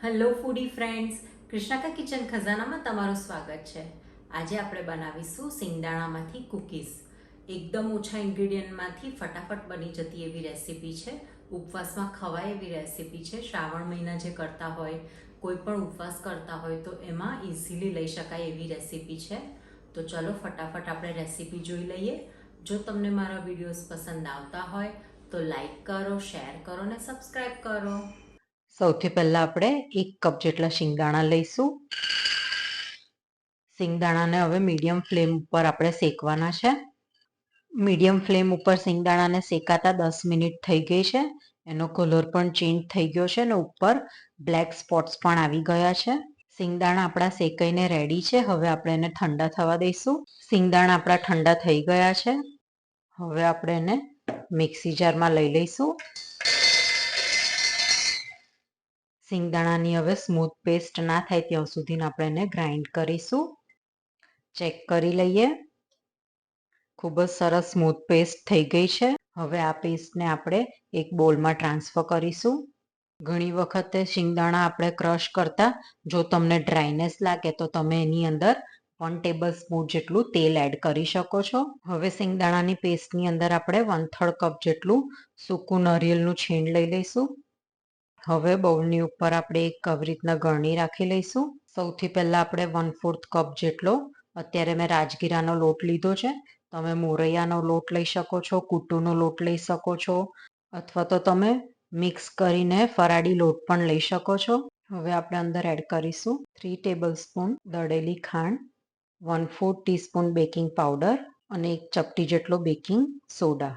Hello ફૂડી friends, કૃષ્ણાકા kitchen ખજાનામાં તમારું સ્વાગત છે. આજે આપણે બનાવીશું સિંગદાણામાંથી કૂકીઝ. એકદમ ઓછા ઇન્ગ્રીડિયન્ટમાંથી ફટાફટ બની જતી એવી રેસીપી છે. ઉપવાસમાં ખવાય એવી રેસીપી છે. શ્રાવણ મહિના જે કરતા હોય, કોઈ પણ ઉપવાસ કરતા હોય તો એમાં ઇઝીલી લઈ શકાય એવી રેસીપી છે. તો ચલો ફટાફટ આપણે રેસીપી જોઈ લઈએ. જો તમને મારા વિડીયોઝ પસંદ આવતા હોય તો લાઈક કરો, શેર કરો અને સબસ્ક્રાઈબ કરો. સૌથી પહેલા આપણે 1 કપ જેટલા શિંગદાણા લઈશું. શિંગદાણાને હવે મીડિયમ ફ્લેમ ઉપર આપણે શેકવાના છે. મીડિયમ ફ્લેમ ઉપર શિંગદાણાને શેકાતા 10 મિનિટ થઈ ગઈ છે. એનો કલર પણ ચેન્જ થઈ ગયો છે અને ઉપર બ્લેક સ્પોટ્સ પણ આવી ગયા છે. શિંગદાણા આપણા શેકાઈને રેડી છે. હવે આપણે એને ઠંડા થવા દઈશું. શિંગદાણા આપણા ઠંડા થઈ ગયા છે. હવે આપણે એને મિક્સી જારમાં લઈ લઈશું. શિંગદાણાની હવે સ્મૂથ પેસ્ટ ના થાય ત્યાં સુધી આપણે એને ગ્રાઇન્ડ કરીશું. ચેક કરી લઈએ. ખૂબ જ સરસ સ્મૂથ પેસ્ટ થઈ ગઈ છે. હવે આ પેસ્ટને આપણે એક બોલમાં ટ્રાન્સફર કરીશું. ઘણી વખતે શિંગદાણા આપણે ક્રશ કરતા જો તમને ડ્રાયનેસ લાગે તો તમે એની અંદર 1 ટેબલ સ્પૂન જેટલું તેલ એડ કરી શકો છો. હવે શિંગદાણાની પેસ્ટની અંદર આપણે 1/3 કપ જેટલું સૂકું નારિયેળનું છીણ લઈ લઈશું. હવે બાઉલની ઉપર આપણે એક આવી રીતના ગળણી રાખી લઈશું. સૌથી પહેલા આપણે 1/4 કપ જેટલો, અત્યારે મેં રાજગીરાનો લોટ લીધો છે. તમે મોરૈયાનો લોટ લઈ શકો છો, કૂટુનો લોટ લઈ શકો છો, અથવા તો તમે મિક્સ કરીને ફરાળી લોટ પણ લઈ શકો છો. હવે આપણે અંદર એડ કરીશું 3 ટેબલ સ્પૂન દળેલી ખાંડ, 1/4 ટીસ્પૂન બેકિંગ પાવડર અને 1 ચપટી જેટલો બેકિંગ સોડા.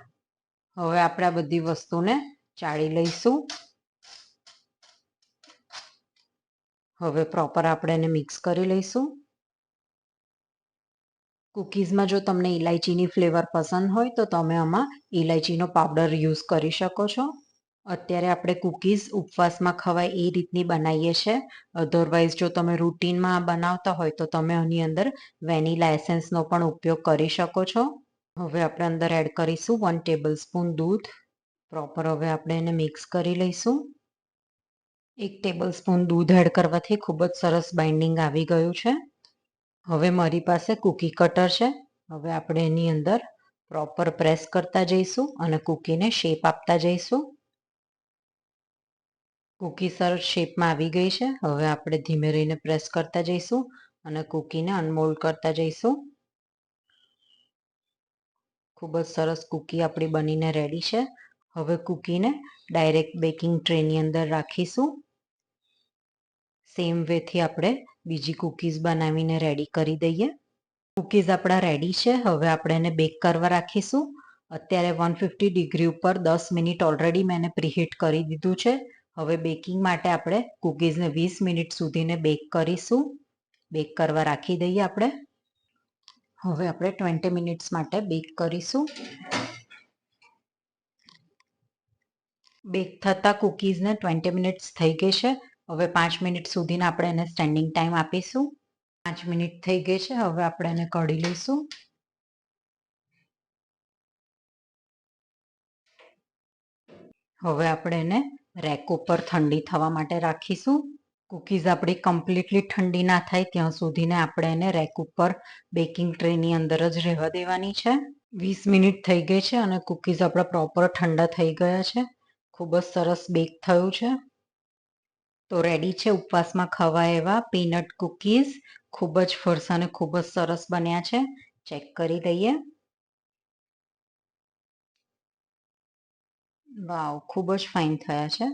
હવે આપણે આ બધી વસ્તુને ચાળી લઈશું. હવે પ્રોપર આપણે એને મિક્સ કરી લઈશું. કૂકીઝમાં જો તમને ઇલાયચીની ફ્લેવર પસંદ હોય તો તમે આમાં ઇલાયચીનો પાવડર યુઝ કરી શકો છો. અત્યારે આપણે કૂકીઝ ઉપવાસમાં ખવાય એ રીતની બનાવીએ છીએ. અધરવાઇઝ જો તમે રૂટીનમાં બનાવતા હોય તો તમે આની અંદર વેનીલા એસેન્સનો પણ ઉપયોગ કરી શકો છો. હવે આપણે અંદર એડ કરીશું 1 ટેબલ સ્પૂન દૂધ. પ્રોપર હવે આપણે એને મિક્સ કરી લઈશું. 1 ટેબલ સ્પૂન દૂધ એડ કરવાથી ખૂબ જ સરસ બાઇન્ડિંગ આવી ગયું છે. હવે મારી પાસે કૂકી કટર છે. હવે આપણે એની અંદર પ્રોપર પ્રેસ કરતા જઈશું અને કૂકીને શેપ આપતા જઈશું. કૂકી સરસ શેપમાં આવી ગઈ છે. હવે આપણે ધીમે રહીને પ્રેસ કરતા જઈશું અને કૂકીને અનમોલ્ડ કરતા જઈશું. ખૂબ જ સરસ કૂકી આપણી બનીને રેડી છે. હવે કૂકીને ડાયરેક્ટ બેકિંગ ટ્રેની અંદર રાખીશું. સેમ વેથી આપણે બીજી કૂકીઝ બનાવીને રેડી કરી દઈએ. કૂકીઝ આપણા રેડી છે. હવે આપણે એને બેક કરવા રાખીશું. અત્યારે 150 ડિગ્રી ઉપર 10 મિનિટ ઓલરેડી મેં એને પ્રીહીટ કરી દીધું છે. હવે બેકિંગ માટે આપણે કૂકીઝને 20 મિનિટ સુધીને બેક કરીશું. બેક કરવા રાખી દઈએ આપણે. હવે આપણે 20 મિનિટ્સ માટે બેક કરીશું. બેક થતા કૂકીઝને 20 મિનિટ્સ થઈ ગઈ છે. હવે 5 મિનિટ સુધીને આપણે એને સ્ટેન્ડિંગ ટાઈમ આપીશું. 5 મિનિટ થઈ ગઈ છે. હવે આપણે એને કાઢી લઈશું. હવે આપણે એને રેક ઉપર ઠંડી થવા માટે રાખીશું. કૂકીઝ આપણી કમ્પ્લીટલી ઠંડી ના થાય ત્યાં સુધીને આપણે એને રેક ઉપર બેકિંગ ટ્રેની અંદર જ રહેવા દેવાની છે. 20 મિનિટ થઈ ગઈ છે અને કૂકીઝ આપણા પ્રોપર ઠંડા થઈ ગયા છે. ખૂબ જ સરસ બેક થયું છે. તો રેડી છે ઉપવાસમાં ખવાય એવા પીનટ કૂકીઝ. ખૂબ જ ફરસાણ અને ખૂબ જ સરસ બન્યા છે. ચેક કરી લઈએ. વાવ, ખૂબ જ ફાઇન થયા છે.